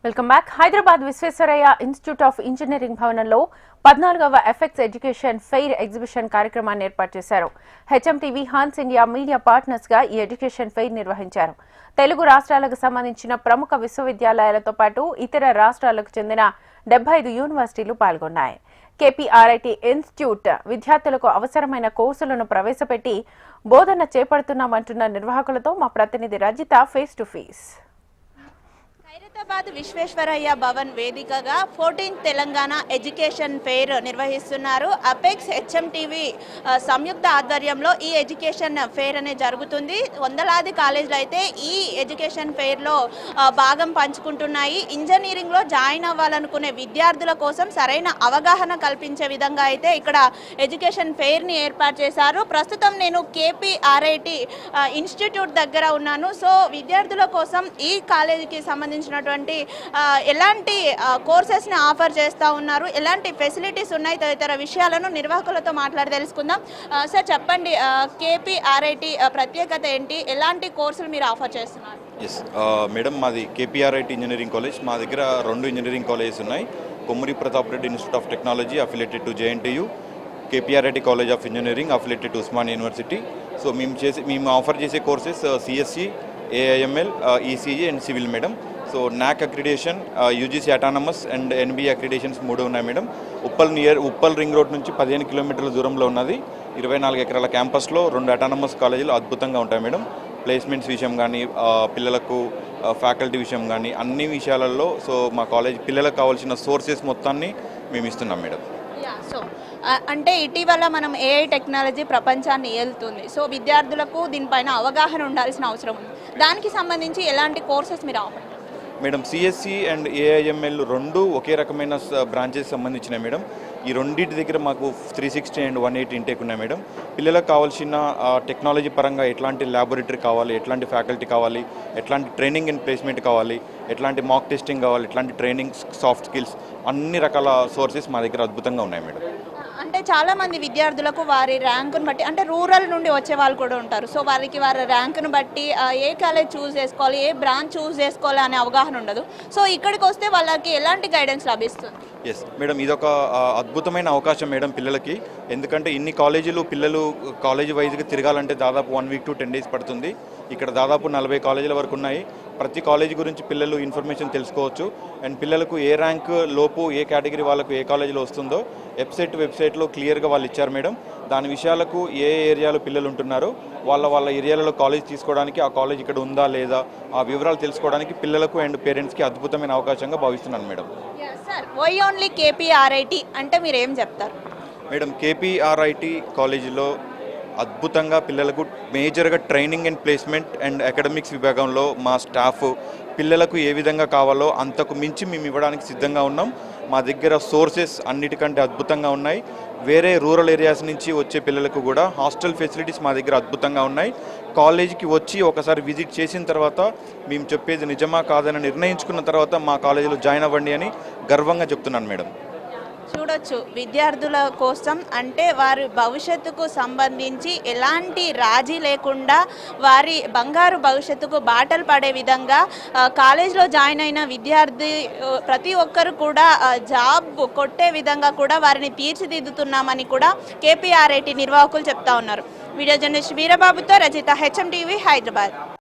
Welcome back. Hyderabad Visvesvaraya institute of engineering భవనంలో 14వ effects education fair exhibition కార్యక్రమాన్ని ఏర్పాటు చేశారు. HMTV, Hans India media partners గా ఈ ఎడ్యుకేషన్ ఫెయిర్ నిర్వహించారు. తెలుగు రాష్ట్రాలకు సంబంధించిన ప్రముఖ విశ్వవిద్యాలయాలతో పాటు ఇతర రాష్ట్రాలకు చెందిన 75 యూనివర్సిటీలు పాల్గొన్నాయి. కేపీఆర్ఐటీ ఇన్స్టిట్యూట్ విద్యార్థులకు అవసరమైన కోర్సులను ప్రవేశపెట్టి బోధన చేపడుతున్నామంటున్న నిర్వాహకులతో మా ప్రతినిధి Rajitha face to face. Hyderabad Visvesvaraya Bhavan వేదికగా 14th తెలంగాణ ఎడ్యుకేషన్ ఫెయిర్ నిర్వహిస్తున్నారు. అపెక్స్ హెచ్ఎంటీవీ సంయుక్త ఆధ్వర్యంలో ఈ ఎడ్యుకేషన్ ఫెయిర్ అనేది జరుగుతుంది. వందలాది కాలేజీలు అయితే ఈ ఎడ్యుకేషన్ ఫెయిర్లో భాగం పంచుకుంటున్నాయి. ఇంజనీరింగ్లో జాయిన్ అవ్వాలనుకునే విద్యార్థుల కోసం సరైన అవగాహన కల్పించే విధంగా అయితే ఇక్కడ ఎడ్యుకేషన్ ఫెయిర్ని ఏర్పాటు చేశారు. ప్రస్తుతం నేను కేపీఆర్ఐటీ ఇన్స్టిట్యూట్ దగ్గర ఉన్నాను. సో విద్యార్థుల కోసం ఈ కాలేజీకి సంబంధించినటువంటి ఎలాంటి కోర్సెస్ని ఆఫర్ చేస్తూ ఉన్నారు, ఎలాంటి ఫెసిలిటీస్ ఉన్నాయి, తదితర విషయాలను నిర్వాహకులతో మాట్లాడి తెలుసుకుందాం. సార్ చెప్పండి, కేపీఆర్ఐటీ ప్రత్యేకత ఏంటి, ఎలాంటి కోర్సులు మీరు ఆఫర్ చేస్తున్నారు? ఎస్ మేడం, మాది కేపీఆర్ఐటీ ఇంజనీరింగ్ కాలేజ్. మా దగ్గర 2 ఇంజనీరింగ్ కాలేజెస్ ఉన్నాయి. Kommuri Pratap Reddy institute of technology affiliated to JNTU, KPRIT college of engineering affiliated to Osmania university. So మేము ఆఫర్ చేసే courses CSE, AIML, ECE and civil madam. So NAAC accreditation, UGC autonomous and NBA accreditations 3 ఉన్నాయి madam. Uppal ring road నుంచి 15 కిలోమీటర్ల దూరంలో ఉన్నది. 24 ఎకరాల క్యాంపస్లో 2 autonomous కాలేజీలు అద్భుతంగా ఉంటాయి మేడం. ప్లేస్మెంట్స్ విషయం కానీ, పిల్లలకు ఫ్యాకల్టీ విషయం కానీ, అన్ని విషయాలలో సో మా కాలేజ్ పిల్లలకు కావాల్సిన సోర్సెస్ మొత్తాన్ని మేము ఇస్తున్నాం మేడం. సో అంటే ఇటీవల మనం ఏఐ టెక్నాలజీ ప్రపంచాన్ని ఏలుతుంది. సో విద్యార్థులకు దీనిపైన అవగాహన ఉండాల్సిన అవసరం ఉంది. దానికి సంబంధించి ఎలాంటి కోర్సెస్ మీరు offer madam? CSC and AIML 2 ఒకే రకమైన బ్రాంచెస్ సంబంధించినాయి మేడం. ఈ రెండింటి దగ్గర మాకు 360 అండ్ 180 ఇంటేక్ ఉన్నాయి మేడం. పిల్లలకు కావాల్సిన టెక్నాలజీ పరంగా ఎట్లాంటి ల్యాబొరేటరీ కావాలి, ఎట్లాంటి ఫ్యాకల్టీ కావాలి, ఎట్లాంటి ట్రైనింగ్ అండ్ ప్లేస్మెంట్ కావాలి, ఎట్లాంటి మాక్ టెస్టింగ్ కావాలి, ఎట్లాంటి ట్రైనింగ్, సాఫ్ట్ స్కిల్స్, అన్ని రకాల సోర్సెస్ మా దగ్గర అద్భుతంగా ఉన్నాయి మేడం. అంటే చాలామంది విద్యార్థులకు వారి ర్యాంకును బట్టి, అంటే రూరల్ నుండి వచ్చే వాళ్ళు కూడా ఉంటారు. సో వారి ర్యాంకును బట్టి ఏ కాలేజ్ చూస్ చేసుకోవాలి, ఏ బ్రాంచ్ చూస్ చేసుకోవాలి అనే అవగాహన ఉండదు. సో ఇక్కడికి వస్తే వాళ్ళకి ఎలాంటి గైడెన్స్ లభిస్తుంది? ఎస్ మేడం, ఇదొక అద్భుతమైన అవకాశం మేడం పిల్లలకి. ఎందుకంటే ఇన్ని కాలేజీలు పిల్లలు కాలేజీ వైజ్గా తిరగాలంటే దాదాపు 1 వీక్ to 10 days పడుతుంది. ఇక్కడ దాదాపు 40 కాలేజీల వరకు ఉన్నాయి. ప్రతి కాలేజీ గురించి పిల్లలు ఇన్ఫర్మేషన్ తెలుసుకోవచ్చు. అండ్ పిల్లలకు ఏ ర్యాంక్ లోపు ఏ కేటగిరీ వాళ్ళకు ఏ కాలేజీలో వస్తుందో వెబ్సైట్లో క్లియర్గా వాళ్ళు ఇచ్చారు మేడం. దాని విషయాలకు ఏ ఏరియాలో పిల్లలు ఉంటున్నారో వాళ్ళ ఏరియాలలో కాలేజ్ తీసుకోవడానికి, ఆ కాలేజ్ ఇక్కడ ఉందా లేదా ఆ వివరాలు తెలుసుకోవడానికి పిల్లలకు అండ్ పేరెంట్స్కి అద్భుతమైన అవకాశంగా భావిస్తున్నాను మేడం. సార్, వై ఓన్లీ కేపీఆర్ఐటీ అంటే మీరు ఏం చెప్తారు? మేడం, కేపీఆర్ఐటీ కాలేజీలో అద్భుతంగా పిల్లలకు మేజర్గా training and placement and academics విభాగంలో మా స్టాఫ్ పిల్లలకు ఏ విధంగా కావాలో అంతకు మించి మేము ఇవ్వడానికి సిద్ధంగా ఉన్నాం. మా దగ్గర సోర్సెస్ అన్నిటికంటే అద్భుతంగా ఉన్నాయి. వేరే రూరల్ ఏరియాస్ నుంచి వచ్చే పిల్లలకు కూడా హాస్టల్ ఫెసిలిటీస్ మా దగ్గర అద్భుతంగా ఉన్నాయి. కాలేజీకి వచ్చి ఒకసారి విజిట్ చేసిన తర్వాత మేము చెప్పేది నిజమా కాదని నిర్ణయించుకున్న తర్వాత మా కాలేజీలో జాయిన్ అవ్వండి అని గర్వంగా చెప్తున్నాను మేడం. చూడొచ్చు, విద్యార్థుల కోసం అంటే వారి భవిష్యత్తుకు సంబంధించి ఎలాంటి రాజీ లేకుండా వారి బంగారు భవిష్యత్తుకు బాటలు పడే విధంగా కాలేజ్లో జాయిన్ అయిన విద్యార్థి ప్రతి ఒక్కరు కూడా జాబ్ కొట్టే విధంగా కూడా వారిని తీర్చిదిద్దుతున్నామని కూడా కేపీఆర్ఐటీ నిర్వాహకులు చెప్తా ఉన్నారు. వీడియో జర్నలిస్ట్ వీరబాబుతో రజిత, హెచ్ఎంటీవీ, హైదరాబాద్.